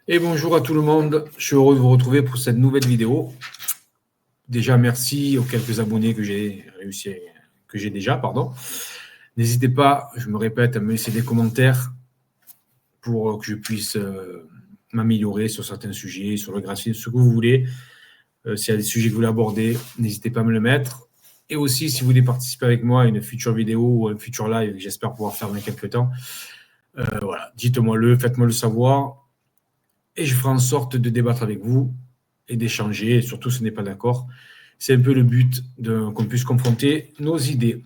Et bonjour à tout le monde, je suis heureux de vous retrouver pour cette nouvelle vidéo. Déjà, merci aux quelques abonnés que j'ai déjà. N'hésitez pas, je me répète, à me laisser des commentaires pour que je puisse m'améliorer sur certains sujets, sur le graphisme, ce que vous voulez. S'il y a des sujets que vous voulez aborder, n'hésitez pas à me le mettre. Et aussi, si vous voulez participer avec moi à une future vidéo ou à un futur live que j'espère pouvoir faire dans quelques temps, voilà, dites-moi-le, faites-moi le savoir. Et je ferai en sorte de débattre avec vous et d'échanger, et surtout si on n'est pas d'accord. C'est un peu le but qu'on puisse confronter nos idées.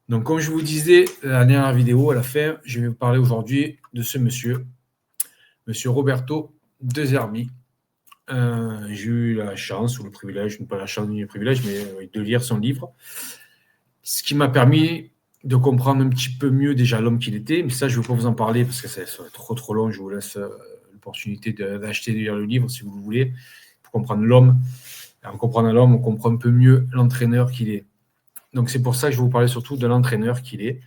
Donc, comme je vous disais, la dernière vidéo, à la fin, je vais vous parler aujourd'hui de ce monsieur Roberto De Zerbi. J'ai eu la chance ou le privilège, pas la chance ni le privilège, mais de lire son livre, ce qui m'a permis de comprendre un petit peu mieux déjà l'homme qu'il était. Mais ça, je ne vais pas vous en parler parce que ça serait trop long. Je vous laisse l'opportunité d'acheter et de lire le livre si vous le voulez, pour comprendre l'homme. Et en comprenant l'homme, on comprend un peu mieux l'entraîneur qu'il est. Donc, c'est pour ça que je vais vous parler surtout de l'entraîneur qu'il est.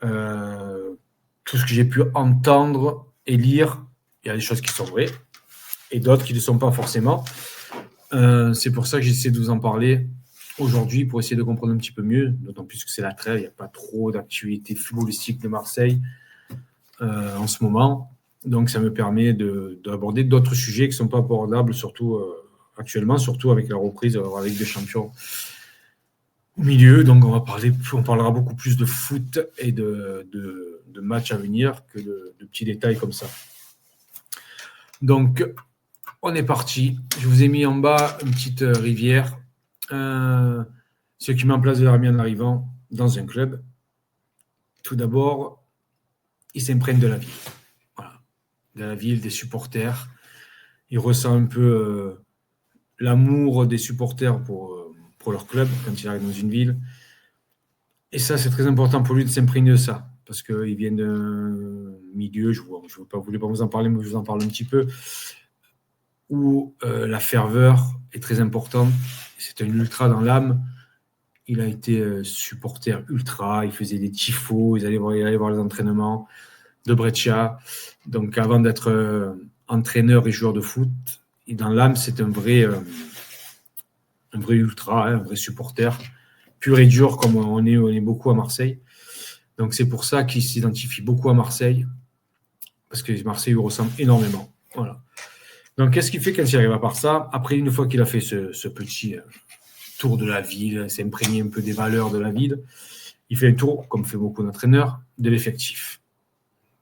Tout ce que j'ai pu entendre et lire, il y a des choses qui sont vraies et d'autres qui ne le sont pas forcément. C'est pour ça que j'essaie de vous en parler aujourd'hui pour essayer de comprendre un petit peu mieux, d'autant plus que c'est la trêve, il n'y a pas trop d'activité footballistique de Marseille en ce moment. Donc, ça me permet d'aborder d'autres sujets qui ne sont pas abordables, surtout actuellement, surtout avec la reprise de la Ligue des Champions au milieu. Donc, on parlera beaucoup plus de foot et de matchs à venir que de petits détails comme ça. Donc, on est parti. Je vous ai mis en bas une petite rivière. Ce qui met en place de l'armée en arrivant dans un club. Tout d'abord, il s'imprègne de la ville. Voilà. De la ville, des supporters. Il ressent un peu l'amour des supporters pour leur club quand il arrive dans une ville. Et ça, c'est très important pour lui de s'imprégner de ça. Parce qu'il vient d'un milieu, je ne voulais pas vous en parler, mais je vous en parle un petit peu, où la ferveur est très importante. C'est un ultra dans l'âme. Il a été supporter ultra, il faisait des tifos, il allait voir les entraînements de Brescia. Donc avant d'être entraîneur et joueur de foot, dans l'âme, c'est un vrai ultra, un vrai supporter, pur et dur comme on est beaucoup à Marseille. Donc c'est pour ça qu'il s'identifie beaucoup à Marseille, parce que Marseille lui ressemble énormément. Voilà. Donc qu'est-ce qu'il fait quand il arrive à part ça? Après, une fois qu'il a fait ce petit tour de la ville, s'est imprégné un peu des valeurs de la ville, il fait un tour, comme fait beaucoup d'entraîneurs, de l'effectif.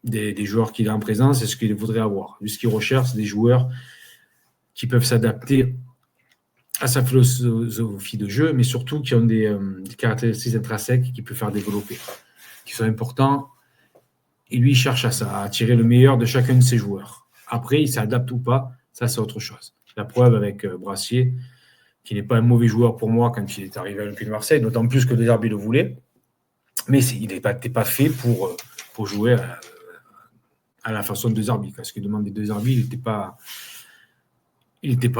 Des joueurs qu'il a en présence et ce qu'il voudrait avoir. Lui, ce qu'il recherche, c'est des joueurs qui peuvent s'adapter à sa philosophie de jeu, mais surtout qui ont des caractéristiques intrinsèques qu'il peut faire développer, qui sont importants. Et lui, il cherche à tirer le meilleur de chacun de ses joueurs. Après, il s'adapte ou pas, ça, c'est autre chose. La preuve avec Brassier, qui n'est pas un mauvais joueur pour moi quand il est arrivé à l'Olympique de Marseille, d'autant plus que De Zerbi le voulait. Mais il n'était pas fait pour jouer à la façon de De Zerbi. Parce qu'il demandait De Zerbi, il n'était pas,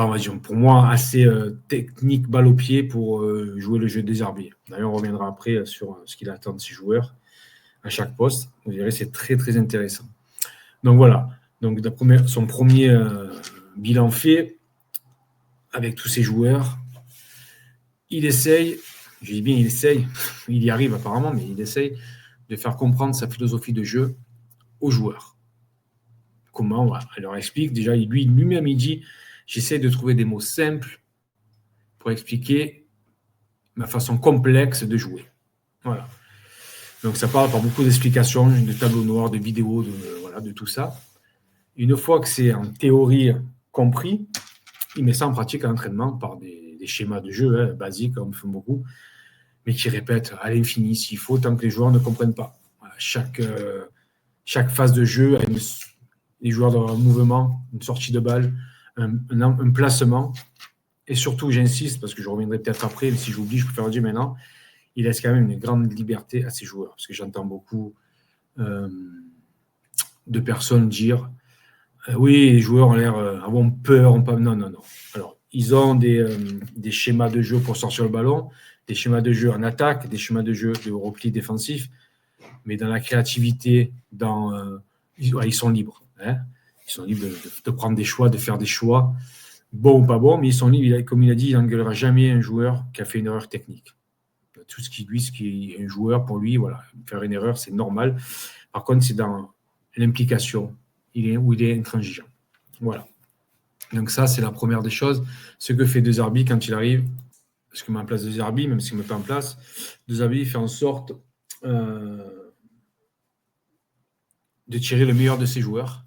on va dire, pour moi, assez technique, balle au pied pour jouer le jeu de De Zerbi. D'ailleurs, on reviendra après sur ce qu'il attend de ses joueurs à chaque poste. Vous verrez, c'est très, très intéressant. Donc voilà. Donc, son premier bilan fait avec tous ses joueurs. Il essaye, je dis bien il essaye, il y arrive apparemment, mais il essaye de faire comprendre sa philosophie de jeu aux joueurs. Comment? Voilà. Elle leur explique. Déjà, lui-même, il dit, j'essaie de trouver des mots simples pour expliquer ma façon complexe de jouer. Voilà. Donc, ça parle par beaucoup d'explications, de tableaux noirs, de vidéos, de tout ça. Une fois que c'est en théorie compris, il met ça en pratique à l'entraînement par des schémas de jeu basiques, comme font beaucoup, mais qui répètent à l'infini s'il faut, tant que les joueurs ne comprennent pas. Voilà, chaque phase de jeu a les joueurs dans un mouvement, une sortie de balle, un placement. Et surtout, j'insiste, parce que je reviendrai peut-être après, mais si j'oublie, je préfère le dire maintenant, il laisse quand même une grande liberté à ses joueurs. Parce que j'entends beaucoup de personnes dire oui, les joueurs ont l'air avoir peur. Non. Alors, ils ont des schémas de jeu pour sortir le ballon, des schémas de jeu en attaque, des schémas de jeu de repli défensif, mais dans la créativité, ils sont libres. Hein. Ils sont libres de prendre des choix, de faire des choix, bons ou pas bons, mais ils sont libres. Comme il a dit, il n'engueulera jamais un joueur qui a fait une erreur technique. Tout ce qui est un joueur, pour lui, voilà, faire une erreur, c'est normal. Par contre, c'est dans l'implication où il est intransigeant. Voilà. Donc ça, c'est la première des choses. Ce que fait De Zerbi quand il arrive, ce que met en place De Zerbi, même s'il ne met pas en place, De Zerbi fait en sorte de tirer le meilleur de ses joueurs,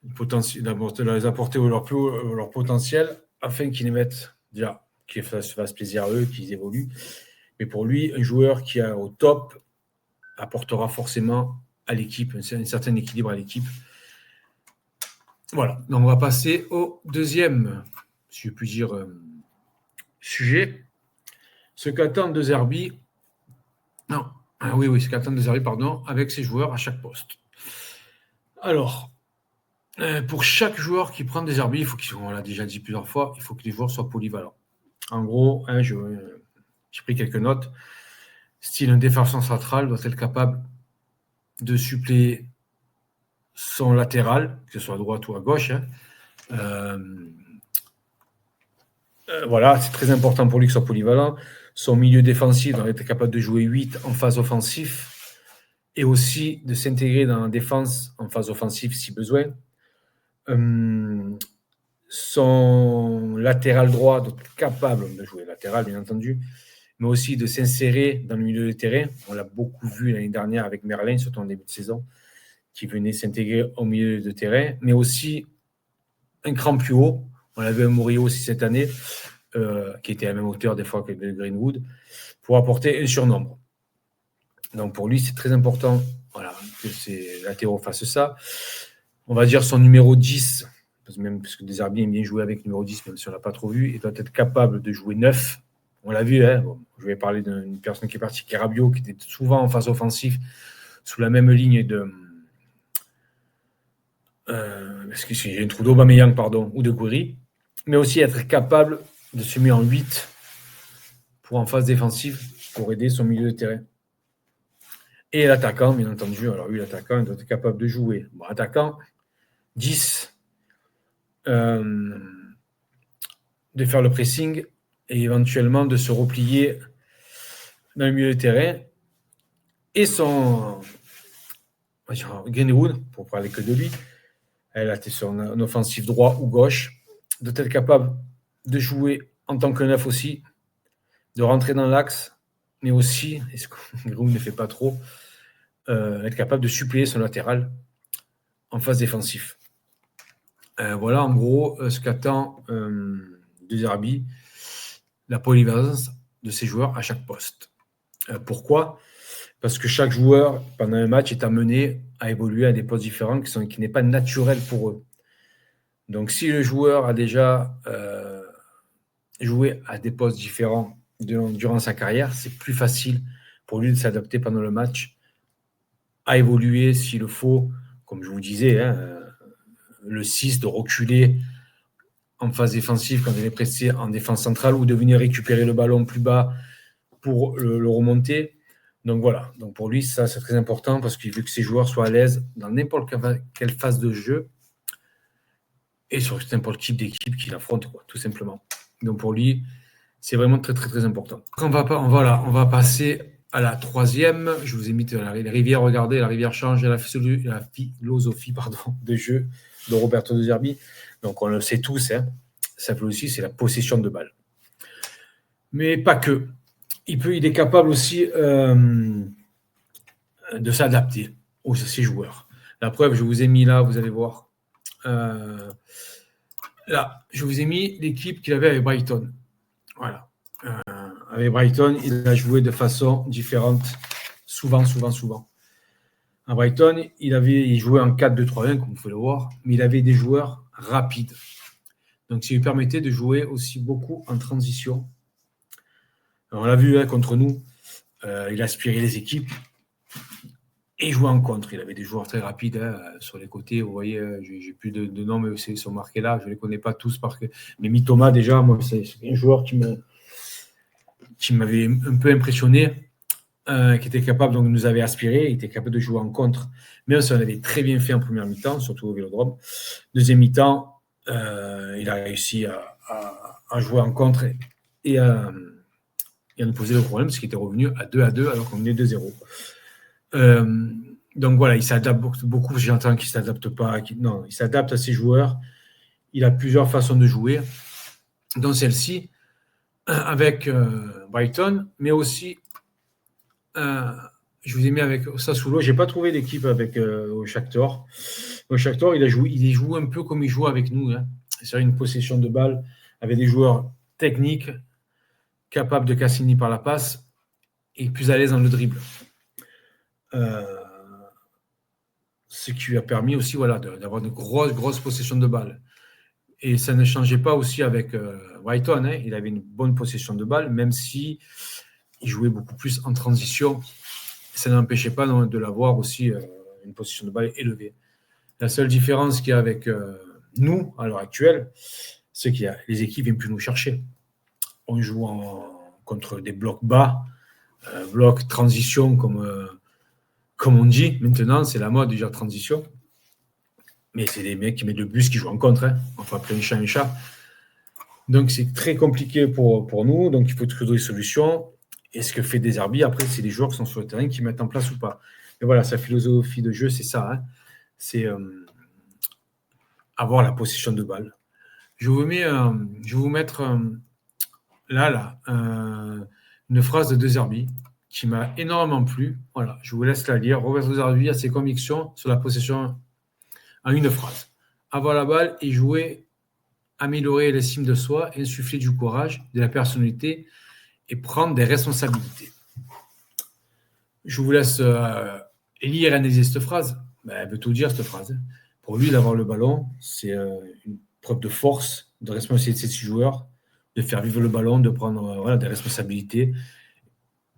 de les apporter leur potentiel, afin qu'ils les mettent déjà, qu'ils fassent plaisir à eux, qu'ils évoluent. Mais pour lui, un joueur qui est au top apportera forcément à l'équipe, un certain équilibre à l'équipe. Voilà, donc on va passer au deuxième, si je puis dire, sujet. Ce qu'attend De Zerbi, ce qu'attend De Zerbi, avec ses joueurs à chaque poste. Alors, pour chaque joueur qui prend De Zerbi, on l'a déjà dit plusieurs fois, il faut que les joueurs soient polyvalents. En gros, j'ai pris quelques notes. Style, un défenseur central doit être capable de suppléer son latéral, que ce soit à droite ou à gauche. Voilà, c'est très important pour lui qu'il soit polyvalent. Son milieu défensif doit être capable de jouer 8 en phase offensive et aussi de s'intégrer dans la défense en phase offensive si besoin. Son latéral droit doit être capable de jouer latéral, bien entendu, mais aussi de s'insérer dans le milieu de terrain. On l'a beaucoup vu l'année dernière avec Merlin, surtout en début de saison, qui venait s'intégrer au milieu de terrain, mais aussi un cran plus haut. On l'a vu à Murillo aussi cette année, qui était à la même hauteur des fois que de Greenwood, pour apporter un surnombre. Donc pour lui, c'est très important que ses latéraux fassent ça. On va dire son numéro 10, parce que De Zerbi aime bien jouer avec numéro 10, même si on ne l'a pas trop vu, il doit être capable de jouer 9. On l'a vu, je vais parler d'une personne qui est partie, qui est Rabiot, qui était souvent en phase offensive, sous la même ligne de... j'ai un trou d'Aubameyang, ou de Gouiri, mais aussi être capable de se mettre en 8 pour en phase défensive, pour aider son milieu de terrain. Et l'attaquant, bien entendu, alors lui, l'attaquant, il doit être capable de jouer. Attaquant, 10, de faire le pressing et éventuellement de se replier dans le milieu de terrain. Et son Greenwood, pour parler que de lui, elle a été sur un offensif droit ou gauche, doit être capable de jouer en tant que neuf aussi, de rentrer dans l'axe, mais aussi, et ce que Greenwood ne fait pas trop, être capable de suppléer son latéral en phase défensive. Voilà en gros ce qu'attend De Zerbi, la polyvalence de ses joueurs à chaque poste. Pourquoi ? Parce que chaque joueur, pendant un match, est amené à évoluer à des postes différents qui n'est pas naturel pour eux. Donc, si le joueur a déjà joué à des postes différents durant sa carrière, c'est plus facile pour lui de s'adapter pendant le match, à évoluer s'il le faut, comme je vous disais, le 6 de reculer en phase défensive quand il est pressé en défense centrale ou de venir récupérer le ballon plus bas pour le remonter. Donc voilà, donc pour lui, ça c'est très important parce qu'il veut que ses joueurs soient à l'aise dans n'importe quelle phase de jeu et sur n'importe quel type d'équipe qu'il affronte, tout simplement. Donc pour lui, c'est vraiment très très très important. On va passer à la troisième. Je vous ai mis la rivière, regardez, la rivière change, la philosophie de jeu de Roberto De Zerbi. Donc on le sait tous, ça fait aussi, c'est la possession de balle. Mais pas que. Il est capable aussi de s'adapter à ses joueurs. La preuve, je vous ai mis là, vous allez voir. Là, je vous ai mis l'équipe qu'il avait avec Brighton. Voilà. Avec Brighton, il a joué de façon différente, souvent. À Brighton, il jouait en 4-2-3-1, comme vous pouvez le voir, mais il avait des joueurs rapides. Donc, ça lui permettait de jouer aussi beaucoup en transition. Alors, on l'a vu contre nous, il aspirait les équipes et il jouait en contre. Il avait des joueurs très rapides sur les côtés. Vous voyez, j'ai plus de noms, mais ils sont marqués là. Je ne les connais pas tous. Mais Mitoma, déjà, moi, c'est un joueur qui m'avait un peu impressionné. qui était capable, donc nous avait aspiré, il était capable de jouer en contre, même si on avait très bien fait en première mi-temps, surtout au Vélodrome. Deuxième mi-temps, il a réussi à jouer en contre et à nous poser le problème, parce qu'il était revenu à 2-2 alors qu'on est 2-0. Donc voilà, il s'adapte beaucoup. J'entends qu'il ne s'adapte pas. Non, il s'adapte à ses joueurs. Il a plusieurs façons de jouer, dont celle-ci, avec Brighton, mais aussi, je vous ai mis avec Sassuolo. Je n'ai pas trouvé d'équipe avec au Shakhtar. Au Shakhtar, il joue un peu comme il joue avec nous. Hein. C'est une possession de balle avec des joueurs techniques, capables de casser par la passe et plus à l'aise dans le dribble. Ce qui lui a permis aussi d'avoir de grosses possessions de balles. Et ça ne changeait pas aussi avec Brighton. Hein. Il avait une bonne possession de balles, même si il jouait beaucoup plus en transition. Ça n'empêchait pas de l'avoir aussi une possession de balle élevée. La seule différence qu'il y a avec nous, à l'heure actuelle, c'est que les équipes ne viennent plus nous chercher. On joue contre des blocs bas, blocs transition comme on dit maintenant, c'est la mode déjà transition. Mais c'est des mecs qui mettent le bus qui jouent en contre. Hein. On va appeler un chat. Donc c'est très compliqué pour nous. Donc il faut trouver des solutions. Et ce que fait De Zerbi, après, c'est les joueurs qui sont sur le terrain qui mettent en place ou pas. Mais voilà, sa philosophie de jeu, c'est ça. Hein. C'est avoir la possession de balle. Je vais vous mettre une phrase de Zerbi qui m'a énormément plu. Voilà, je vous laisse la lire. Robert De Zerbi a ses convictions sur la possession en une phrase. Avoir la balle et jouer, améliorer l'estime de soi, insuffler du courage, de la personnalité et prendre des responsabilités. Je vous laisse lire et analyser cette phrase. Elle veut tout dire, cette phrase. Pour lui, d'avoir le ballon, c'est une preuve de force, de responsabilité de ses joueurs, de faire vivre le ballon, de prendre des responsabilités.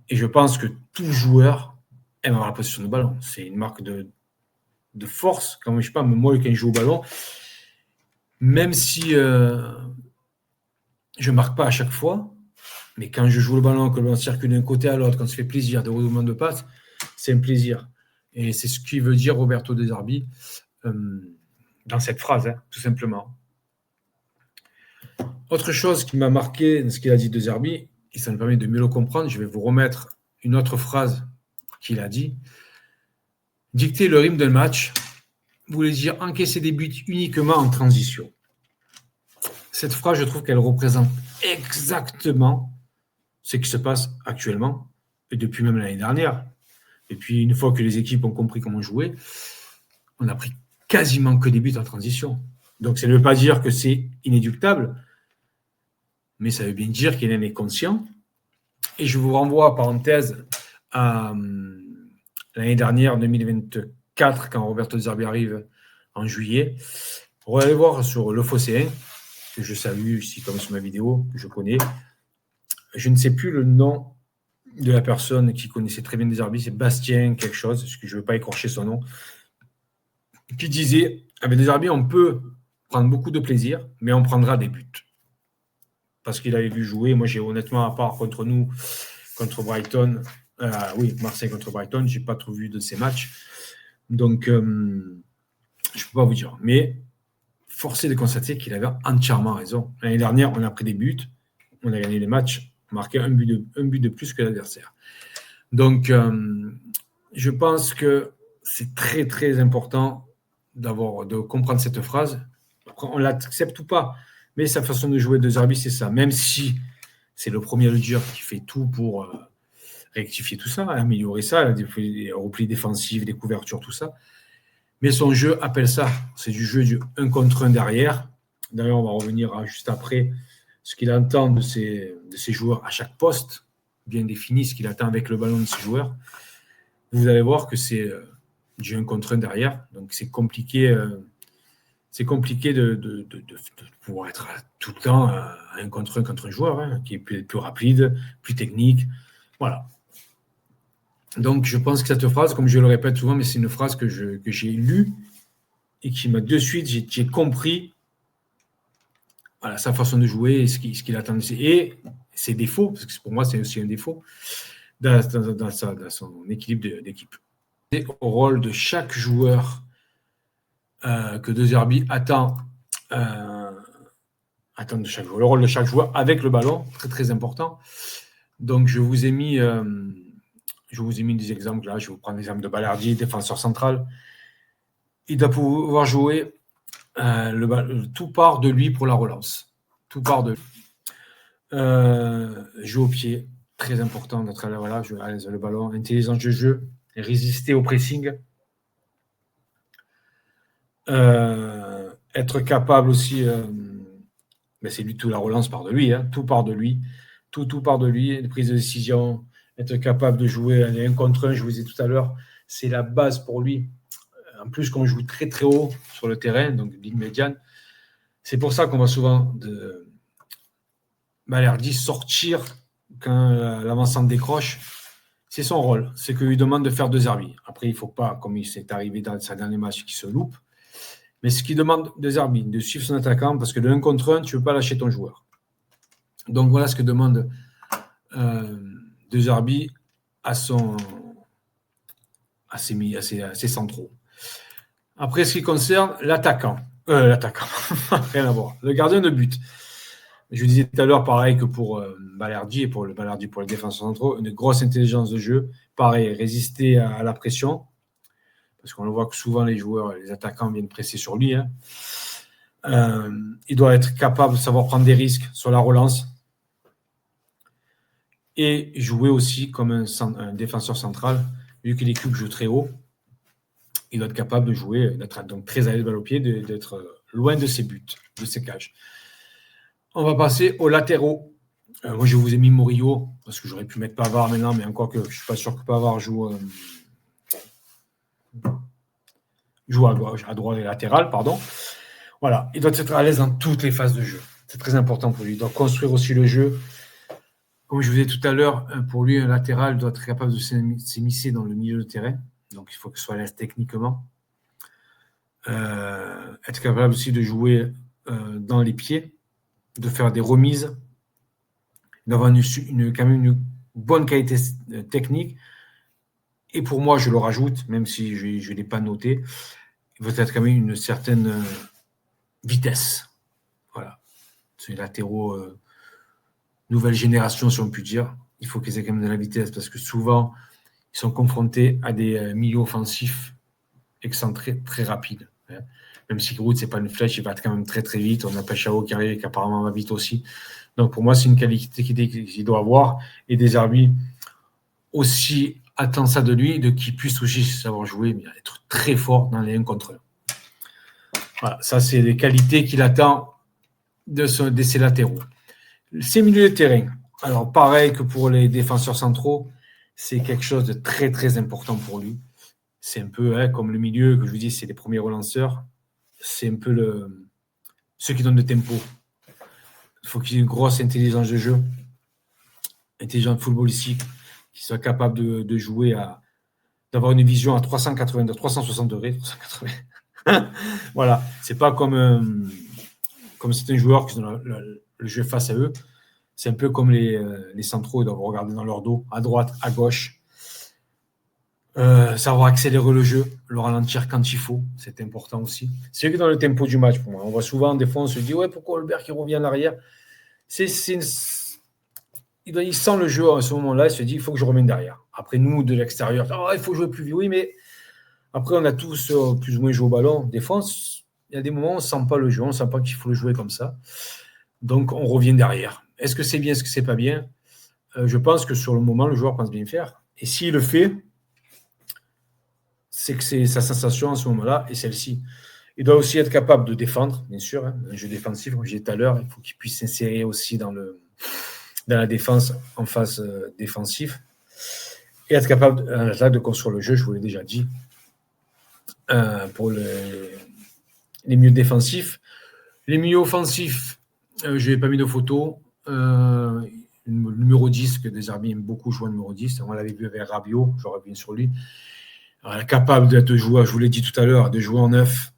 Et je pense que tout joueur aime avoir la possession de ballon. C'est une marque de force. Quand je sais pas, moi, quand je joue au ballon, même si je ne marque pas à chaque fois, mais quand je joue le ballon, que l'on circule d'un côté à l'autre, quand ça fait plaisir, des roulements de passe, c'est un plaisir. Et c'est ce qu'il veut dire Roberto De Zerbi dans cette phrase, hein, tout simplement. Autre chose qui m'a marqué dans ce qu'il a dit De Zerbi, et ça me permet de mieux le comprendre, je vais vous remettre une autre phrase qu'il a dit. Dicter le rythme d'un match voulait dire encaisser des buts uniquement en transition. Cette phrase, je trouve qu'elle représente exactement ce qui se passe actuellement, et depuis même l'année dernière. Et puis, une fois que les équipes ont compris comment jouer, on a pris quasiment que des buts en transition. Donc, ça ne veut pas dire que c'est inéductable, mais ça veut bien dire qu'il en est conscient. Et je vous renvoie, parenthèse, à l'année dernière, 2024, quand Roberto De Zerbi arrive en juillet. On va aller voir sur le Phocéen, que je salue ici comme sur ma vidéo, que je connais. Je ne sais plus le nom de la personne qui connaissait très bien De Zerbi, c'est Bastien quelque chose, parce que je ne veux pas écorcher son nom, qui disait, avec De Zerbi, on peut prendre beaucoup de plaisir, mais on prendra des buts. Parce qu'il avait vu jouer, moi j'ai honnêtement, à part contre nous, contre Brighton, Marseille contre Brighton, je n'ai pas trop vu de ces matchs, donc je ne peux pas vous dire. Mais force est de constater qu'il avait entièrement raison. L'année dernière, on a pris des buts, on a gagné les matchs, marqué un but de plus que l'adversaire. Donc, je pense que c'est très, très important de comprendre cette phrase. On l'accepte ou pas, mais sa façon de jouer De Zerbi, c'est ça. Même si c'est le premier à le dire qui fait tout pour rectifier tout ça, améliorer ça, des replis défensifs, des couvertures, tout ça. Mais son jeu appelle ça. C'est du jeu du 1 contre 1 derrière. D'ailleurs, on va revenir juste après ce qu'il attend de ses joueurs à chaque poste, bien défini, ce qu'il attend avec le ballon de ses joueurs. Vous allez voir que c'est du 1 contre 1 derrière. Donc, c'est compliqué de pouvoir être tout le temps à 1 contre 1 contre un joueur, hein, qui est plus rapide, plus technique. Voilà. Donc, je pense que cette phrase, comme je le répète souvent, mais c'est une phrase que j'ai lue et qui m'a de suite, j'ai compris sa façon de jouer et ce qu'il attendait. Et ses défauts, parce que pour moi, c'est aussi un défaut. dans son équilibre d'équipe. Et au rôle de chaque joueur que De Zerbi attend de chaque joueur, le rôle de chaque joueur avec le ballon, très très important. Donc je vous ai mis des exemples là. Je vais vous prendre l'exemple de Balerdi, défenseur central. Il doit pouvoir jouer. Tout part de lui pour la relance. Tout part de lui. Jouer au pied, très important d'être là. Voilà, jouer à l'aise le ballon, intelligence de jeu, résister au pressing. Être capable aussi. C'est lui, tout la relance part de lui. Tout part de lui. Tout part de lui. Les prises de décision, être capable de jouer un contre un, je vous disais tout à l'heure, c'est la base pour lui. En plus, qu'on joue très très haut sur le terrain, donc ligne médiane, c'est pour ça qu'on va souvent de Balerdi sortir quand l'avancement décroche. C'est son rôle, c'est qu'il lui demande de faire De Zerbi. Après, il ne faut pas, comme il s'est arrivé dans sa dernier match, qu'il se loupe. Mais ce qu'il demande De Zerbi, de suivre son attaquant, parce que de 1 contre 1, tu ne peux pas lâcher ton joueur. Donc voilà ce que demande De Zerbi à ses centraux. Après, ce qui concerne l'attaquant, rien à voir, le gardien de but. Je vous disais tout à l'heure, pareil que pour Balerdi et pour les défenseurs centraux, une grosse intelligence de jeu. Pareil, résister à la pression, parce qu'on le voit que souvent les joueurs, les attaquants viennent presser sur lui. Il doit être capable de savoir prendre des risques sur la relance et jouer aussi comme un défenseur central, vu que l'équipe joue très haut. Il doit être capable de jouer, d'être donc très à l'aise balle au pied, d'être loin de ses buts, de ses cages. On va passer aux latéraux. Moi, je vous ai mis Murillo, parce que j'aurais pu mettre Pavard maintenant, mais encore que je ne suis pas sûr que Pavard joue à gauche, à droite et latéral, pardon. Voilà, il doit être à l'aise dans toutes les phases de jeu. C'est très important pour lui. Il doit construire aussi le jeu. Comme je vous disais tout à l'heure, pour lui, un latéral doit être capable de s'immiscer dans le milieu de terrain. Donc, il faut qu'il soit à l'aise techniquement. Être capable aussi de jouer dans les pieds, de faire des remises, d'avoir quand même une bonne qualité technique. Et pour moi, je le rajoute, même si je ne l'ai pas noté, il faut être quand même une certaine vitesse. Voilà. C'est les latéraux nouvelle génération, si on peut dire. Il faut qu'ils aient quand même de la vitesse, parce que souvent, ils sont confrontés à des milieux offensifs excentrés très rapides. Même si Giroud, c'est pas une flèche, il va quand même très très vite. On a Pachao qui arrive et qui apparemment va vite aussi. Donc pour moi, c'est une qualité qu'il doit avoir. Et De Zerbi aussi attend ça de lui, de qu'il puisse aussi savoir jouer, mais être très fort dans les 1 contre 1. Voilà, ça c'est les qualités qu'il attend de ses latéraux. Ses milieux de terrain. Alors pareil que pour les défenseurs centraux, c'est quelque chose de très très important pour lui. C'est un peu comme le milieu que je vous dis, c'est les premiers relanceurs. C'est un peu ceux qui donnent le tempo. Il faut qu'il y ait une grosse intelligence de jeu, intelligence footballistique, qu'il soit capable de jouer d'avoir une vision à 360 degrés. 380. Voilà, c'est pas comme certains joueurs qui ont le jeu face à eux. C'est un peu comme les centraux, ils doivent regarder dans leur dos, à droite, à gauche. Savoir accélérer le jeu, le ralentir quand il faut, c'est important aussi. C'est que dans le tempo du match, pour moi. On voit souvent, des fois, on se dit, ouais, pourquoi Holberg qui revient en arrière? Il sent le jeu à ce moment-là, il se dit, il faut que je revienne derrière. Après, nous, de l'extérieur, il faut jouer plus vite. Oui, mais après, on a tous plus ou moins joué au ballon. Des fois, il y a des moments où on ne sent pas le jeu, on ne sent pas qu'il faut le jouer comme ça. Donc, on revient derrière. Est-ce que c'est bien, est-ce que c'est pas bien? Je pense que sur le moment, le joueur pense bien faire. Et s'il le fait, c'est que c'est sa sensation à ce moment-là et celle-ci. Il doit aussi être capable de défendre, bien sûr. Un jeu défensif, comme je disais tout à l'heure, il faut qu'il puisse s'insérer aussi dans la défense en phase défensive. Et être capable de construire le jeu, je vous l'ai déjà dit. Pour les milieux défensifs. Les milieux offensifs, je n'ai pas mis de photo. Le numéro 10, que De Zerbi aime beaucoup jouer au numéro 10. On l'avait vu avec Rabiot, je reviens sur lui. Capable de jouer, je vous l'ai dit tout à l'heure, de jouer en 9.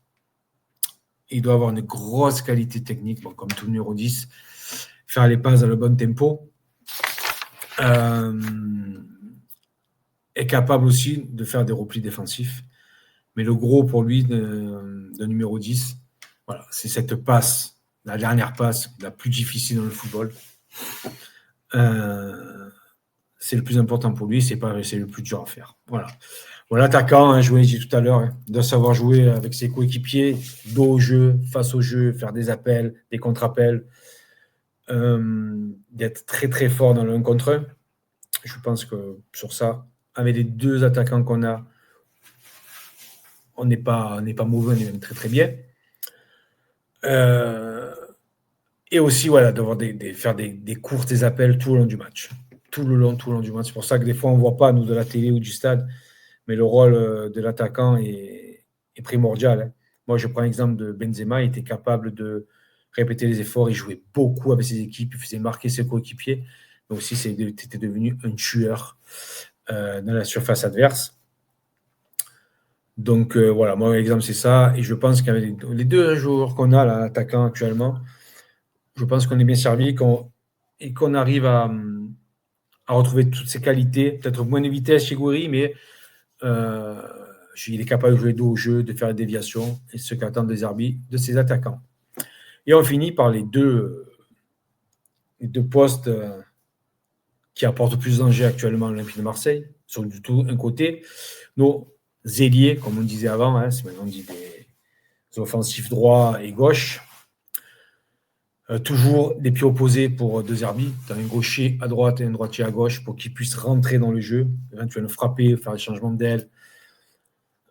Il doit avoir une grosse qualité technique, comme tout numéro 10. Faire les passes dans le bon tempo. est capable aussi de faire des replis défensifs. Mais le gros pour lui de numéro 10, voilà, c'est cette passe, la dernière passe, la plus difficile dans le football. C'est le plus important pour lui, c'est le plus dur à faire. Voilà. L'attaquant, hein, je vous l'ai dit tout à l'heure, doit savoir jouer avec ses coéquipiers, dos au jeu, face au jeu, faire des appels, des contre-appels, d'être très très fort dans le 1 contre 1. Je pense que sur ça, avec les 2 attaquants qu'on a, on n'est pas mauvais, on est même très très bien. Et aussi, voilà, devoir faire des courses, des appels tout le long du match. Tout le long du match. C'est pour ça que des fois, on ne voit pas, nous, de la télé ou du stade, mais le rôle de l'attaquant est primordial. Hein. Moi, je prends l'exemple de Benzema, il était capable de répéter les efforts, il jouait beaucoup avec ses équipes, il faisait marquer ses coéquipiers. Donc aussi, c'était devenu un tueur dans la surface adverse. Donc voilà, moi, l'exemple, c'est ça. Et je pense qu'avec les 2 joueurs qu'on a, là, l'attaquant actuellement, je pense qu'on est bien servi et qu'on arrive à retrouver toutes ses qualités. Peut-être moins de vitesse chez Gouiri, mais il est capable de jouer dos au jeu, de faire des déviations, et ce qu'attendent des arbitres de ses attaquants. Et on finit par les deux postes qui apportent le plus de danger actuellement à l'Olympique de Marseille, sur du tout un côté. Nos ailiers, comme on disait avant, hein, c'est maintenant on dit des offensifs droit et gauche. Toujours des pieds opposés pour De Zerbi. Tu as un gaucher à droite et un droitier à gauche pour qu'ils puissent rentrer dans le jeu, éventuellement frapper, faire des changements d'aile.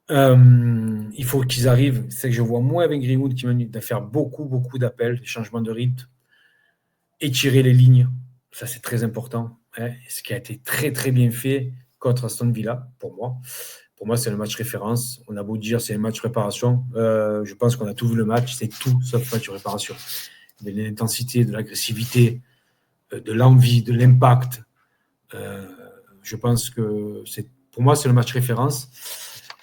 Il faut qu'ils arrivent. C'est que je vois moins avec Greenwood qui m'a à faire beaucoup d'appels, des changements de rythme, étirer les lignes. Ça, c'est très important. Hein, ce qui a été très, très bien fait contre Aston Villa, pour moi. Pour moi, c'est le match référence. On a beau dire c'est un match préparation. Je pense qu'on a tout vu le match. C'est tout sauf match réparation. De l'intensité, de l'agressivité, de l'envie, de l'impact. Je pense que pour moi, c'est le match référence.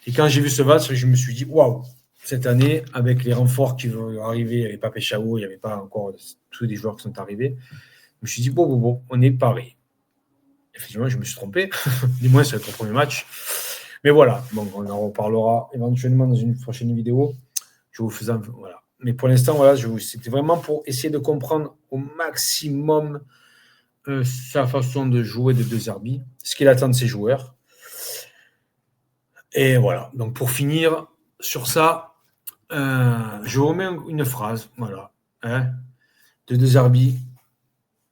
Et quand j'ai vu ce match, je me suis dit, waouh, cette année, avec les renforts qui vont arriver, il n'y avait pas Péchao, il n'y avait pas encore tous les joueurs qui sont arrivés, je me suis dit, bon, on est pareil. Effectivement, je me suis trompé, du moins sur le premier match. Mais voilà, bon, on en reparlera éventuellement dans une prochaine vidéo. Je vous faisais voilà. Mais pour l'instant, voilà, c'était vraiment pour essayer de comprendre au maximum sa façon de jouer de De Zerbi, ce qu'il attend de ses joueurs. Et voilà, donc pour finir sur ça, je remets une phrase, voilà, hein, de De Zerbi,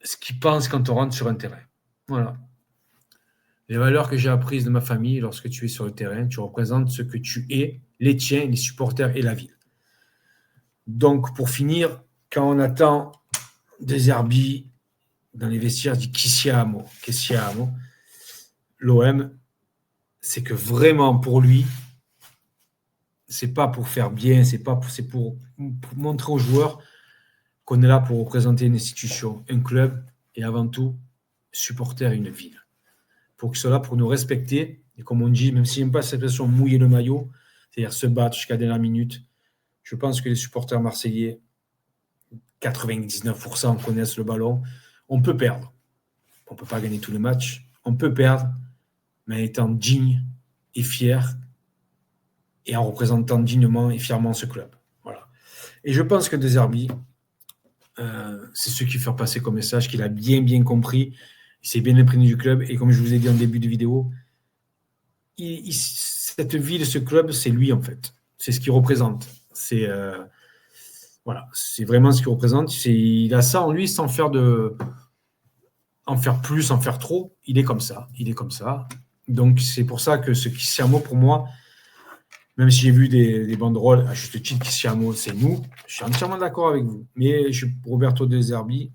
ce qu'il pense quand on rentre sur un terrain. Voilà. Les valeurs que j'ai apprises de ma famille, lorsque tu es sur le terrain, tu représentes ce que tu es, les tiens, les supporters et la ville. Donc, pour finir, quand on attend De Zerbi dans les vestiaires, dit Kissiamo, l'OM, c'est que vraiment pour lui, c'est pas pour faire bien, c'est pour montrer aux joueurs qu'on est là pour représenter une institution, un club et avant tout supporter une ville. Pour qu'ils soient là pour nous respecter et comme on dit, même si j'aime pas cette expression mouiller le maillot, c'est-à-dire se battre jusqu'à la dernière minute, je pense que les supporters marseillais, 99% connaissent le ballon. On peut perdre. On ne peut pas gagner tous les matchs. On peut perdre, mais en étant digne et fier et en représentant dignement et fièrement ce club. Voilà. Et je pense que De Zerbi, c'est ce qui fait passer comme message, qu'il a bien compris, il s'est bien imprégné du club, et comme je vous ai dit en début de vidéo, cette ville, ce club, c'est lui en fait. C'est ce qu'il représente. C'est voilà, c'est vraiment ce qu'il représente. Il a ça en lui sans faire en faire plus, en faire trop. Il est comme ça. Donc c'est pour ça que ce Kissiamo, pour moi, même si j'ai vu des banderoles à juste titre, Kissiamo, c'est nous. Je suis entièrement d'accord avec vous. Mais Roberto De Zerbi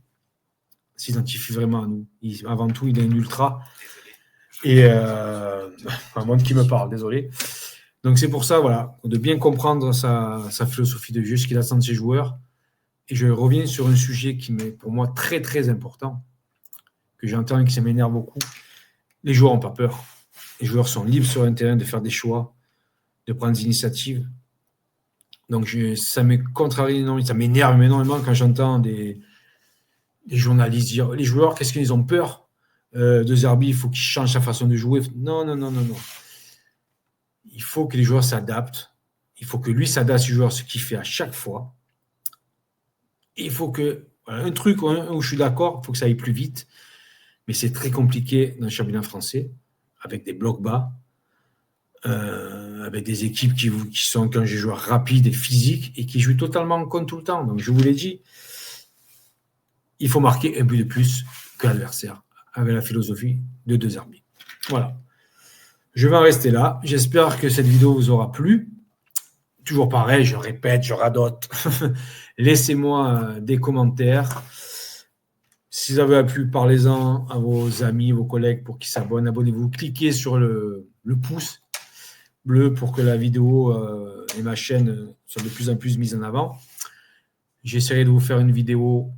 s'identifie vraiment à nous. Avant tout, il est un ultra. Et un monde qui me parle, désolé. Donc c'est pour ça, voilà, de bien comprendre sa philosophie de jeu, ce qu'il attend de ses joueurs. Et je reviens sur un sujet qui m'est pour moi très très important, que j'entends et qui m'énerve beaucoup. Les joueurs n'ont pas peur. Les joueurs sont libres sur un terrain de faire des choix, de prendre des initiatives. Donc ça me contrarie énormément, ça m'énerve énormément quand j'entends des journalistes dire les joueurs, qu'est-ce qu'ils ont peur De Zerbi, il faut qu'il change sa façon de jouer. Non. Il faut que les joueurs s'adaptent. Il faut que lui s'adapte à ses joueurs, ce qu'il fait à chaque fois. Il faut que, voilà, un truc où je suis d'accord, il faut que ça aille plus vite. Mais c'est très compliqué dans le championnat français, avec des blocs bas, avec des équipes qui sont quand j'ai joueurs rapides et physiques et qui jouent totalement en compte tout le temps. Donc je vous l'ai dit, il faut marquer un but de plus que l'adversaire, avec la philosophie de De Zerbi. Voilà. Je vais en rester là. J'espère que cette vidéo vous aura plu. Toujours pareil, je répète, je radote. Laissez-moi des commentaires. Si vous avez plu, parlez-en à vos amis, vos collègues pour qu'ils s'abonnent. Abonnez-vous. Cliquez sur le pouce bleu pour que la vidéo et ma chaîne soient de plus en plus mises en avant. J'essaierai de vous faire une vidéo,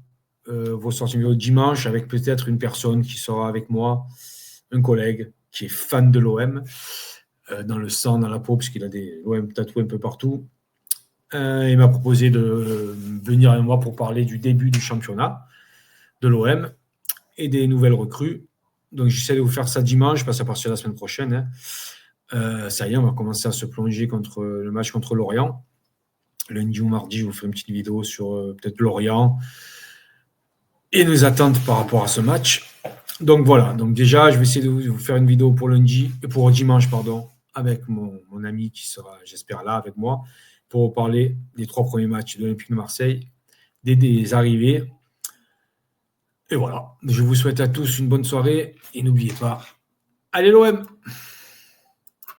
vos sorties vidéo dimanche, avec peut-être une personne qui sera avec moi, un collègue qui est fan de l'OM, dans le sang, dans la peau, parce qu'il a des l'OM tatoués un peu partout. Il m'a proposé de venir avec moi pour parler du début du championnat de l'OM et des nouvelles recrues. Donc j'essaie de vous faire ça dimanche, parce qu'à partir de la semaine prochaine, ça y est, on va commencer à se plonger contre le match contre Lorient. Lundi ou mardi, je vous ferai une petite vidéo sur peut-être Lorient et nos attentes par rapport à ce match. Donc voilà, donc déjà, je vais essayer de vous faire une vidéo pour dimanche, avec mon ami qui sera, j'espère, là avec moi, pour vous parler des 3 premiers matchs de l'Olympique de Marseille, des arrivées. Et voilà, je vous souhaite à tous une bonne soirée et n'oubliez pas, allez l'OM!